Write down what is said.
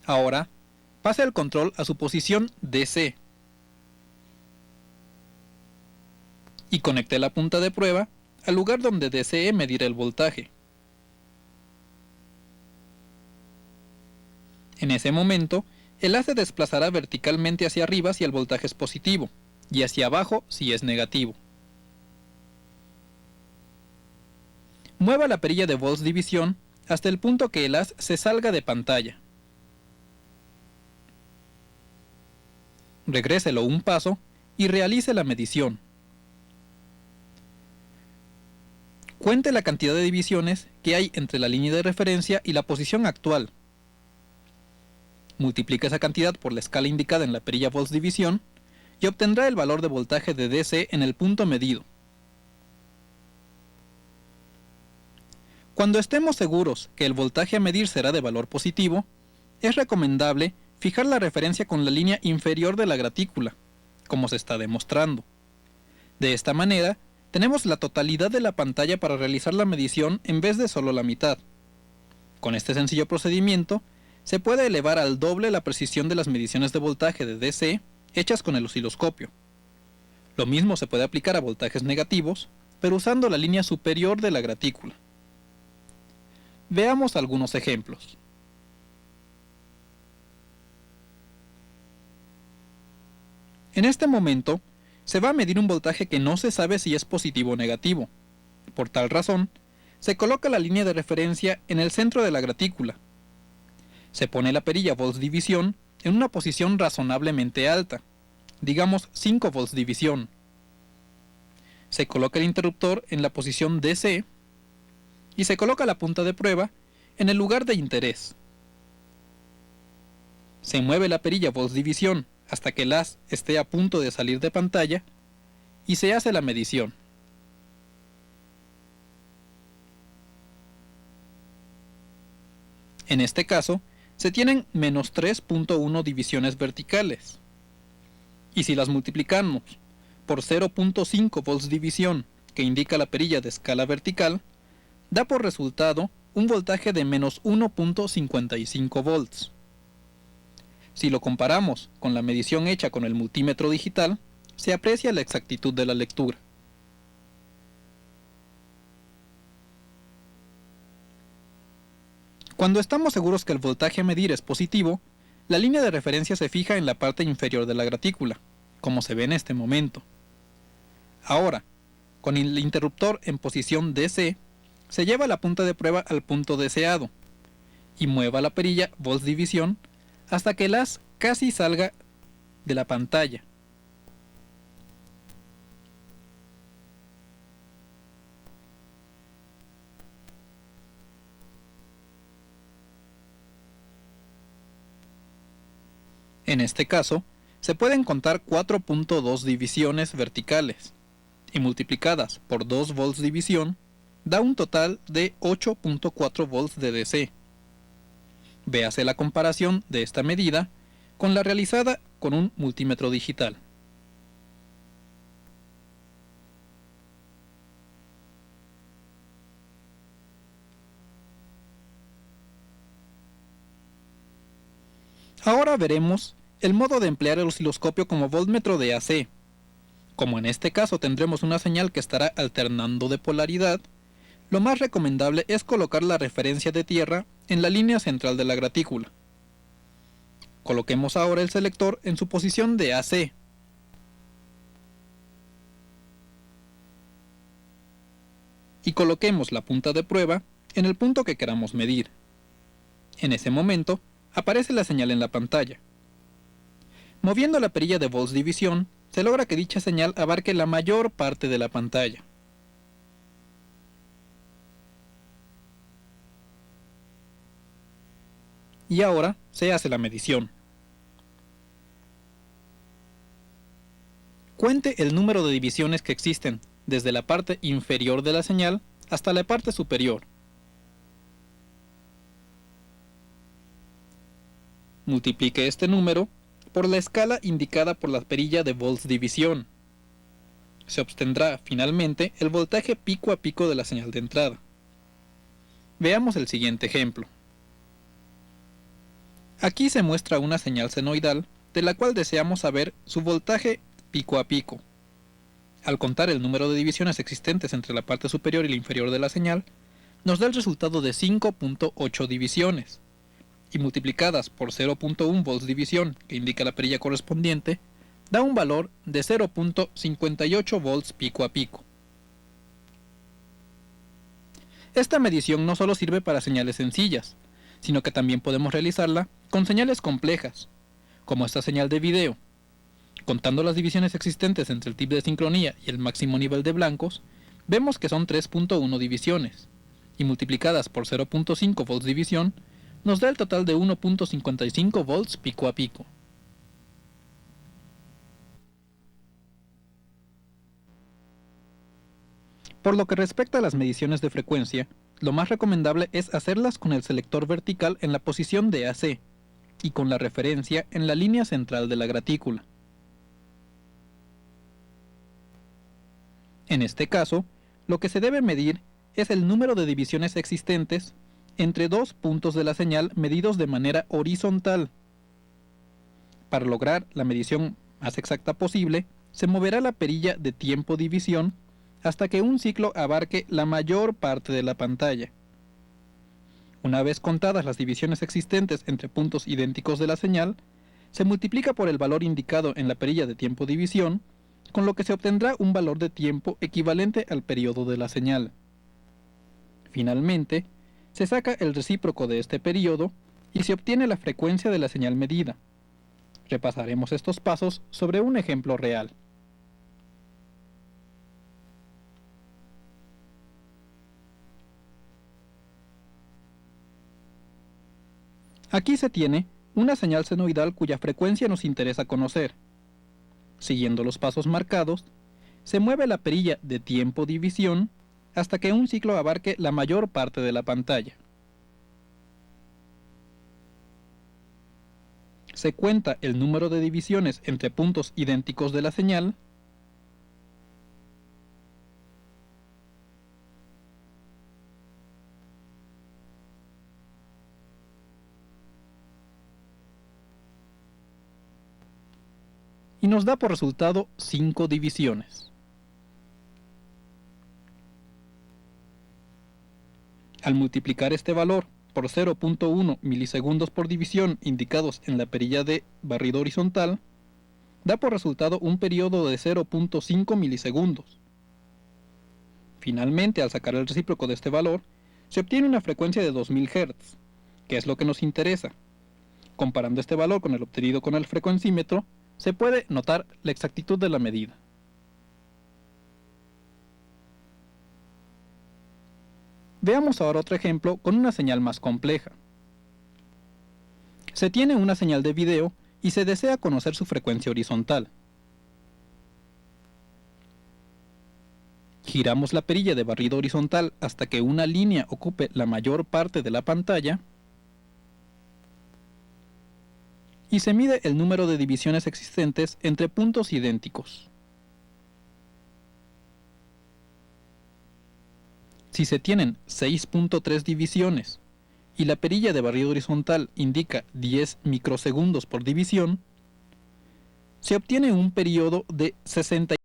Ahora, pase el control a su posición DC y conecte la punta de prueba al lugar donde desee medir el voltaje. En ese momento, el haz se desplazará verticalmente hacia arriba si el voltaje es positivo y hacia abajo si es negativo. Mueva la perilla de volts división hasta el punto que el haz se salga de pantalla. Regréselo un paso y realice la medición. Cuente la cantidad de divisiones que hay entre la línea de referencia y la posición actual. Multiplique esa cantidad por la escala indicada en la perilla volts división y obtendrá el valor de voltaje de DC en el punto medido. Cuando estemos seguros que el voltaje a medir será de valor positivo, es recomendable fijar la referencia con la línea inferior de la gratícula, como se está demostrando. De esta manera, tenemos la totalidad de la pantalla para realizar la medición en vez de solo la mitad. Con este sencillo procedimiento, se puede elevar al doble la precisión de las mediciones de voltaje de DC hechas con el osciloscopio. Lo mismo se puede aplicar a voltajes negativos, pero usando la línea superior de la gratícula. Veamos algunos ejemplos. En este momento, se va a medir un voltaje que no se sabe si es positivo o negativo. Por tal razón, se coloca la línea de referencia en el centro de la gratícula. Se pone la perilla volts división en una posición razonablemente alta, digamos 5 volts división. Se coloca el interruptor en la posición DC y se coloca la punta de prueba en el lugar de interés. Se mueve la perilla volts división hasta que el haz esté a punto de salir de pantalla y se hace la medición. En este caso, se tienen menos 3.1 divisiones verticales. Y si las multiplicamos por 0.5 volts división, que indica la perilla de escala vertical, da por resultado un voltaje de menos 1.55 volts. Si lo comparamos con la medición hecha con el multímetro digital, se aprecia la exactitud de la lectura. Cuando estamos seguros que el voltaje a medir es positivo, la línea de referencia se fija en la parte inferior de la gratícula, como se ve en este momento. Ahora, con el interruptor en posición DC, se lleva la punta de prueba al punto deseado y mueva la perilla volts división hasta que el haz casi salga de la pantalla. En este caso, se pueden contar 4.2 divisiones verticales, y multiplicadas por 2 volts división, da un total de 8.4 volts de DC. Véase la comparación de esta medida con la realizada con un multímetro digital. Ahora veremos el modo de emplear el osciloscopio como voltmetro de AC. Como en este caso tendremos una señal que estará alternando de polaridad, lo más recomendable es colocar la referencia de tierra en la línea central de la gratícula. Coloquemos ahora el selector en su posición de AC. Y coloquemos la punta de prueba en el punto que queramos medir. En ese momento, aparece la señal en la pantalla. Moviendo la perilla de volts división, se logra que dicha señal abarque la mayor parte de la pantalla. Y ahora se hace la medición. Cuente el número de divisiones que existen desde la parte inferior de la señal hasta la parte superior. Multiplique este número por la escala indicada por la perilla de volts división. Se obtendrá finalmente el voltaje pico a pico de la señal de entrada. Veamos el siguiente ejemplo. Aquí se muestra una señal senoidal de la cual deseamos saber su voltaje pico a pico. Al contar el número de divisiones existentes entre la parte superior y la inferior de la señal, nos da el resultado de 5.8 divisiones, y multiplicadas por 0.1 volts división, que indica la perilla correspondiente, da un valor de 0.58 volts pico a pico. Esta medición no solo sirve para señales sencillas, sino que también podemos realizarla con señales complejas, como esta señal de video. Contando las divisiones existentes entre el tip de sincronía y el máximo nivel de blancos, vemos que son 3.1 divisiones, y multiplicadas por 0.5 volts división, nos da el total de 1.55 volts pico a pico. Por lo que respecta a las mediciones de frecuencia, lo más recomendable es hacerlas con el selector vertical en la posición de AC y con la referencia en la línea central de la gratícula. En este caso, lo que se debe medir es el número de divisiones existentes entre dos puntos de la señal medidos de manera horizontal. Para lograr la medición más exacta posible, se moverá la perilla de tiempo división hasta que un ciclo abarque la mayor parte de la pantalla. Una vez contadas las divisiones existentes entre puntos idénticos de la señal, se multiplica por el valor indicado en la perilla de tiempo división, con lo que se obtendrá un valor de tiempo equivalente al periodo de la señal. Finalmente, se saca el recíproco de este periodo y se obtiene la frecuencia de la señal medida. Repasaremos estos pasos sobre un ejemplo real. Aquí se tiene una señal senoidal cuya frecuencia nos interesa conocer. Siguiendo los pasos marcados, se mueve la perilla de tiempo división hasta que un ciclo abarque la mayor parte de la pantalla. Se cuenta el número de divisiones entre puntos idénticos de la señal y nos da por resultado 5 divisiones. Al multiplicar este valor por 0.1 milisegundos por división indicados en la perilla de barrido horizontal, da por resultado un periodo de 0.5 milisegundos. Finalmente, al sacar el recíproco de este valor, se obtiene una frecuencia de 2000 Hz, que es lo que nos interesa. Comparando este valor con el obtenido con el frecuencímetro, se puede notar la exactitud de la medida. Veamos ahora otro ejemplo con una señal más compleja. Se tiene una señal de video y se desea conocer su frecuencia horizontal. Giramos la perilla de barrido horizontal hasta que una línea ocupe la mayor parte de la pantalla y se mide el número de divisiones existentes entre puntos idénticos. Si se tienen 6.3 divisiones y la perilla de barrido horizontal indica 10 microsegundos por división, se obtiene un periodo de 60